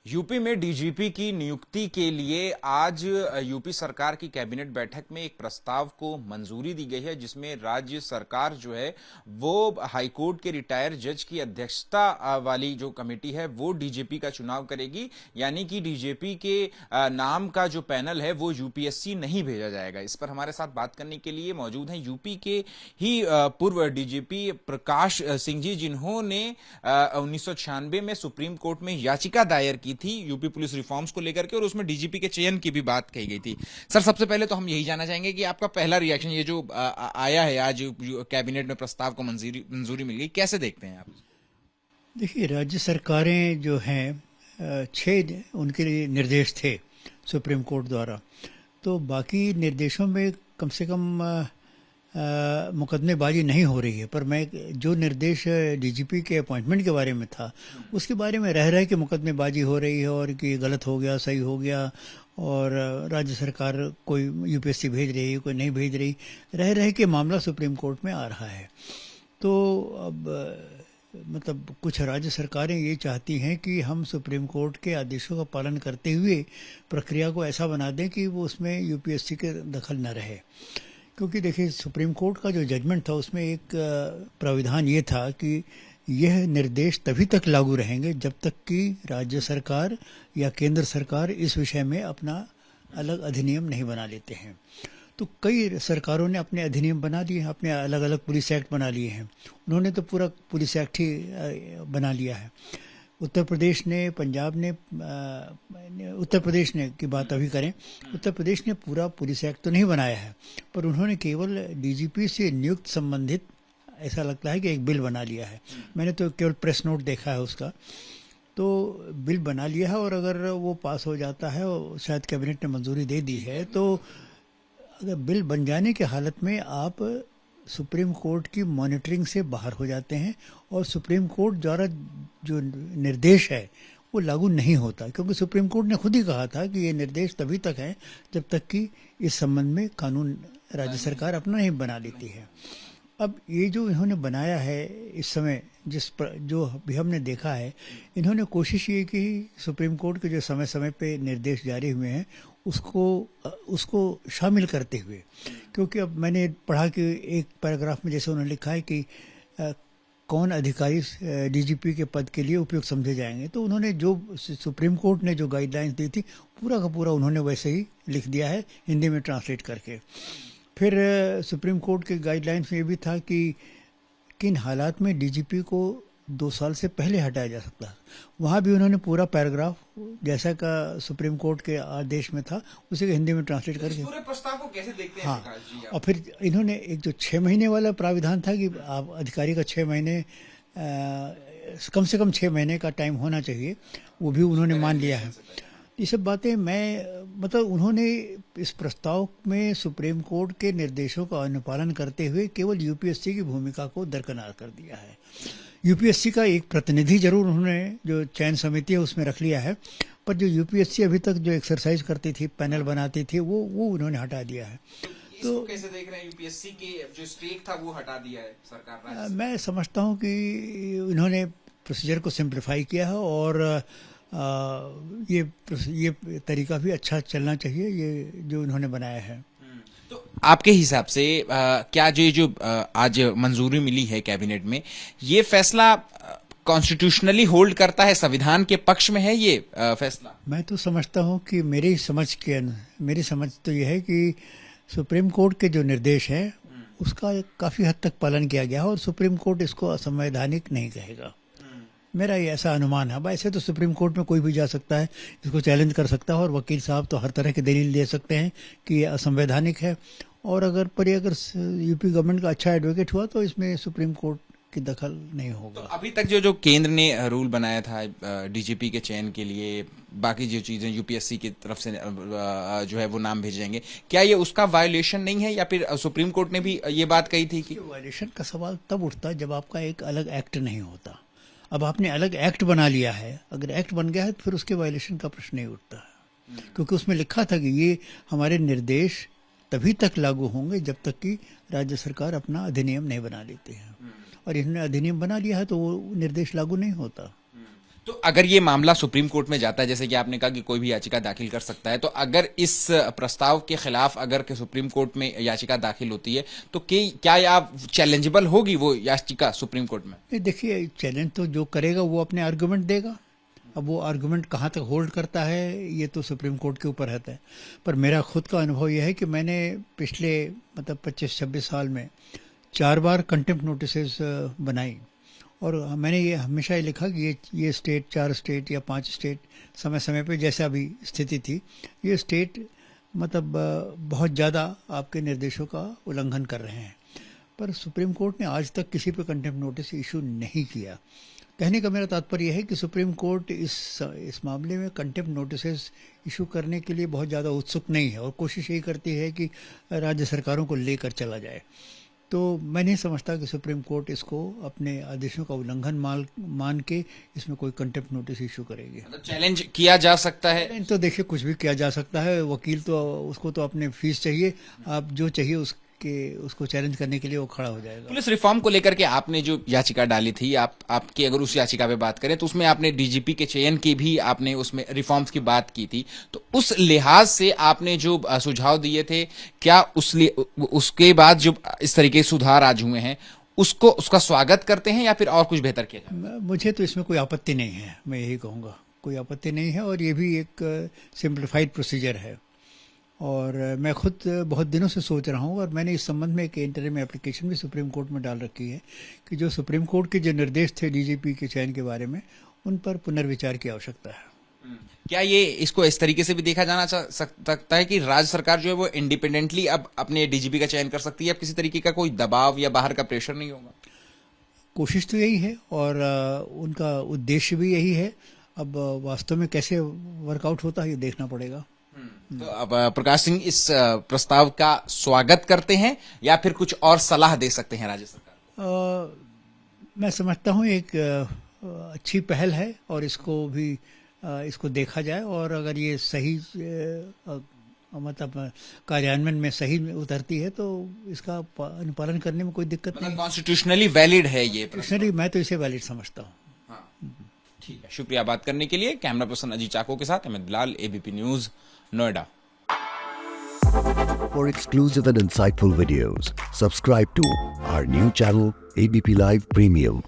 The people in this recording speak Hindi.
यूपी में डीजीपी की नियुक्ति के लिए आज यूपी सरकार की कैबिनेट बैठक में एक प्रस्ताव को मंजूरी दी गई है, जिसमें राज्य सरकार जो है वो हाईकोर्ट के रिटायर जज की अध्यक्षता वाली जो कमेटी है वो डीजीपी का चुनाव करेगी। यानी कि डीजीपी के नाम का जो पैनल है वो यूपीएससी नहीं भेजा जाएगा। इस पर हमारे साथ बात करने के लिए मौजूद हैं यूपी के ही पूर्व डीजीपी प्रकाश सिंह जी, जिन्होंने 1996 में सुप्रीम कोर्ट में याचिका दायर की थी यूपी पुलिस रिफॉर्म्स को लेकर के, और उसमें डीजीपी के चयन की भी बात कही गई थी। सर, सबसे पहले तो हम यही जानना चाहेंगे कि आपका पहला रिएक्शन ये जो आया है आज कैबिनेट में प्रस्ताव को मंजूरी मिल गई, कैसे देखते हैं आप? देखिए, राज्य सरकारें जो हैं 6 उनके लिए निर्देश थे सुप्रीम कोर्ट द्वारा। तो बाकी निर्देशों में कम से कम मुकदमेबाजी नहीं हो रही है, पर मैं जो निर्देश डीजीपी के अपॉइंटमेंट के बारे में था उसके बारे में रह के मुकदमेबाजी हो रही है, और कि गलत हो गया, सही हो गया, और राज्य सरकार कोई यूपीएससी भेज रही है, कोई नहीं भेज रही, रह के मामला सुप्रीम कोर्ट में आ रहा है। तो अब मतलब कुछ राज्य सरकारें ये चाहती हैं कि हम सुप्रीम कोर्ट के आदेशों का पालन करते हुए प्रक्रिया को ऐसा बना दें कि वो उसमें यूपीएससी के दखल न रहे। क्योंकि देखिए, सुप्रीम कोर्ट का जो जजमेंट था उसमें एक प्राविधान ये था कि यह निर्देश तभी तक लागू रहेंगे जब तक कि राज्य सरकार या केंद्र सरकार इस विषय में अपना अलग अधिनियम नहीं बना लेते हैं। तो कई सरकारों ने अपने अधिनियम बना लिए हैं, अपने अलग अलग पुलिस एक्ट बना लिए हैं। उन्होंने तो पूरा पुलिस एक्ट ही बना लिया है। उत्तर प्रदेश ने, पंजाब ने, उत्तर प्रदेश ने की बात अभी करें, उत्तर प्रदेश ने पूरा पुलिस एक्ट तो नहीं बनाया है, पर उन्होंने केवल डीजीपी से नियुक्त संबंधित ऐसा लगता है कि एक बिल बना लिया है। मैंने तो केवल प्रेस नोट देखा है उसका। तो बिल बना लिया है, और अगर वो पास हो जाता है, और शायद कैबिनेट ने मंजूरी दे दी है, तो अगर बिल बन जाने की हालत में आप सुप्रीम कोर्ट की मॉनिटरिंग से बाहर हो जाते हैं, और सुप्रीम कोर्ट द्वारा जो निर्देश है वो लागू नहीं होता। क्योंकि सुप्रीम कोर्ट ने खुद ही कहा था कि ये निर्देश तभी तक है जब तक कि इस संबंध में कानून राज्य सरकार अपना नहीं बना लेती है। अब ये जो इन्होंने बनाया है इस समय, जो भी हमने देखा है, इन्होंने कोशिश ये की सुप्रीम कोर्ट के जो समय समय पे निर्देश जारी हुए हैं उसको शामिल करते हुए। क्योंकि अब मैंने पढ़ा कि एक पैराग्राफ में जैसे उन्होंने लिखा है कि कौन अधिकारी डीजीपी के पद के लिए उपयुक्त समझे जाएंगे, तो उन्होंने जो सुप्रीम कोर्ट ने जो गाइडलाइंस दी थी पूरा का पूरा उन्होंने वैसे ही लिख दिया है, हिंदी में ट्रांसलेट करके। फिर सुप्रीम कोर्ट के गाइडलाइंस में ये भी था कि किन हालात में डीजीपी को 2 साल से पहले हटाया जा सकता है। वहाँ भी उन्होंने पूरा पैराग्राफ जैसा का सुप्रीम कोर्ट के आदेश में था उसे हिंदी में ट्रांसलेट करके। पूरे प्रस्ताव को कैसे देखते हैं? हाँ, और फिर इन्होंने एक जो 6 महीने वाला प्राविधान था कि आप अधिकारी का 6 महीने कम से कम 6 महीने का टाइम होना चाहिए, वो भी उन्होंने मान लिया है। ये सब बातें मतलब उन्होंने इस प्रस्ताव में सुप्रीम कोर्ट के निर्देशों का अनुपालन करते हुए केवल यूपीएससी की भूमिका को दरकिनार कर दिया है। यूपीएससी का एक प्रतिनिधि जरूर उन्होंने जो चयन समिति है उसमें रख लिया है, पर जो यूपीएससी अभी तक जो एक्सरसाइज करती थी, पैनल बनाती थी, वो उन्होंने हटा दिया है। तो कैसे देख रहे हैं? यूपीएससी के जो स्टेक था वो हटा दिया है सरकार ने। मैं समझता हूँ कि इन्होंने प्रोसीजर को सिंप्लीफाई किया है, और ये तरीका भी अच्छा चलना चाहिए, ये जो इन्होंने बनाया है। तो आपके हिसाब से क्या जो आज मंजूरी मिली है कैबिनेट में, ये फैसला कॉन्स्टिट्यूशनली होल्ड करता है, संविधान के पक्ष में है ये फैसला? मैं तो समझता हूँ कि मेरी समझ तो ये है कि सुप्रीम कोर्ट के जो निर्देश हैं उसका काफ़ी हद तक पालन किया गया है, और सुप्रीम कोर्ट इसको असंवैधानिक नहीं कहेगा। मेरा ये ऐसा अनुमान है। वैसे तो सुप्रीम कोर्ट में कोई भी जा सकता है, इसको चैलेंज कर सकता है, और वकील साहब तो हर तरह की दलील दे सकते हैं कि ये असंवैधानिक है। और अगर यूपी गवर्नमेंट का अच्छा एडवोकेट हुआ तो इसमें सुप्रीम कोर्ट की दखल नहीं होगा। तो अभी तक जो केंद्र ने रूल बनाया था डीजीपी के चयन के लिए, बाकी जो चीजें यूपीएससी की तरफ से जो है वो नाम भेजेंगे, क्या ये उसका वायोलेशन नहीं है? या फिर सुप्रीम कोर्ट ने भी ये बात कही थी कि वायोलेशन का सवाल तब उठता जब आपका एक अलग एक्ट नहीं होता। अब आपने अलग एक्ट बना लिया है, अगर एक्ट बन गया है तो फिर उसके वायलेशन का प्रश्न नहीं उठता है। क्योंकि उसमें लिखा था कि ये हमारे निर्देश तभी तक लागू होंगे जब तक कि राज्य सरकार अपना अधिनियम नहीं बना लेती है, और इन्होंने अधिनियम बना लिया है तो वो निर्देश लागू नहीं होता। तो अगर ये मामला सुप्रीम कोर्ट में जाता है, जैसे कि आपने कहा कि कोई भी याचिका दाखिल कर सकता है, तो अगर इस प्रस्ताव के खिलाफ अगर के सुप्रीम कोर्ट में याचिका दाखिल होती है तो क्या या चैलेंजेबल होगी वो याचिका सुप्रीम कोर्ट में? ये देखिए, चैलेंज तो जो करेगा वो अपने आर्गुमेंट देगा। अब वो आर्गुमेंट कहाँ तक होल्ड करता है ये तो सुप्रीम कोर्ट के ऊपर रहता है। पर मेरा खुद का अनुभव यह है कि मैंने पिछले 25-26 साल में 4 बार कंटेम्प्ट नोटिसेस बनाई, और मैंने ये हमेशा ये लिखा कि ये स्टेट, 4 स्टेट या 5 स्टेट समय समय पे जैसा अभी स्थिति थी, ये स्टेट बहुत ज़्यादा आपके निर्देशों का उल्लंघन कर रहे हैं। पर सुप्रीम कोर्ट ने आज तक किसी पे कंटेम्प्ट नोटिस इशू नहीं किया। कहने का मेरा तात्पर्य यह है कि सुप्रीम कोर्ट इस मामले में कंटेम्प्ट नोटिसेस इशू करने के लिए बहुत ज़्यादा उत्सुक नहीं है, और कोशिश यही करती है कि राज्य सरकारों को लेकर चला जाए। तो मैं नहीं समझता कि सुप्रीम कोर्ट इसको अपने आदेशों का उल्लंघन मान के इसमें कोई कंटेम्प्ट नोटिस इशू करेगी। मतलब चैलेंज किया जा सकता है? तो देखिए, कुछ भी किया जा सकता है। वकील तो उसको तो अपने फीस चाहिए, आप जो चाहिए उसको चैलेंज करने के लिए वो खड़ा हो जाएगा। पुलिस रिफॉर्म को लेकर के आपने जो याचिका डाली थी, आपकी अगर उस याचिका पे बात करें तो उसमें आपने डीजीपी के चयन की भी आपने उसमें रिफॉर्म्स की बात की थी। तो उस लिहाज से आपने जो सुझाव दिए थे, क्या उसके बाद जो इस तरीके के सुधार आज हुए हैं उसका स्वागत करते हैं या फिर और कुछ बेहतर किया जाए? मुझे तो इसमें कोई आपत्ति नहीं है, मैं यही कहूँगा, कोई आपत्ति नहीं है। और ये भी एक सिंप्लीफाइड प्रोसीजर है, और मैं खुद बहुत दिनों से सोच रहा हूँ, और मैंने इस संबंध में एक इंटरिम एप्लीकेशन भी सुप्रीम कोर्ट में डाल रखी है कि जो सुप्रीम कोर्ट के जो निर्देश थे डीजीपी के चयन के बारे में, उन पर पुनर्विचार की आवश्यकता है। क्या ये इसको इस तरीके से भी देखा जाना सकता है कि राज्य सरकार जो है वो इंडिपेंडेंटली अब अपने डीजीपी का चयन कर सकती है, अब किसी तरीके का कोई दबाव या बाहर का प्रेशर नहीं होगा? कोशिश तो यही है, और उनका उद्देश्य भी यही है। अब वास्तव में कैसे वर्कआउट होता है ये देखना पड़ेगा। तो अब प्रकाश सिंह इस प्रस्ताव का स्वागत करते हैं या फिर कुछ और सलाह दे सकते हैं राज्य सरकार? मैं समझता हूँ एक अच्छी पहल है, और इसको देखा जाए, और अगर ये सही कार्यान्वयन में सही उतरती है तो इसका अनुपालन करने में कोई दिक्कत नहीं। कॉन्स्टिट्यूशनली वैलिड है ये? कॉन्स्टिट्यूशनली मैं तो इसे वैलिड समझता हूँ। ठीक है, शुक्रिया बात करने के लिए। कैमरा पर्सन अजीत चाको के साथ Amit Bilal, ABP news, Noida. For exclusive and insightful videos, subscribe to our new channel ABP Live Premium.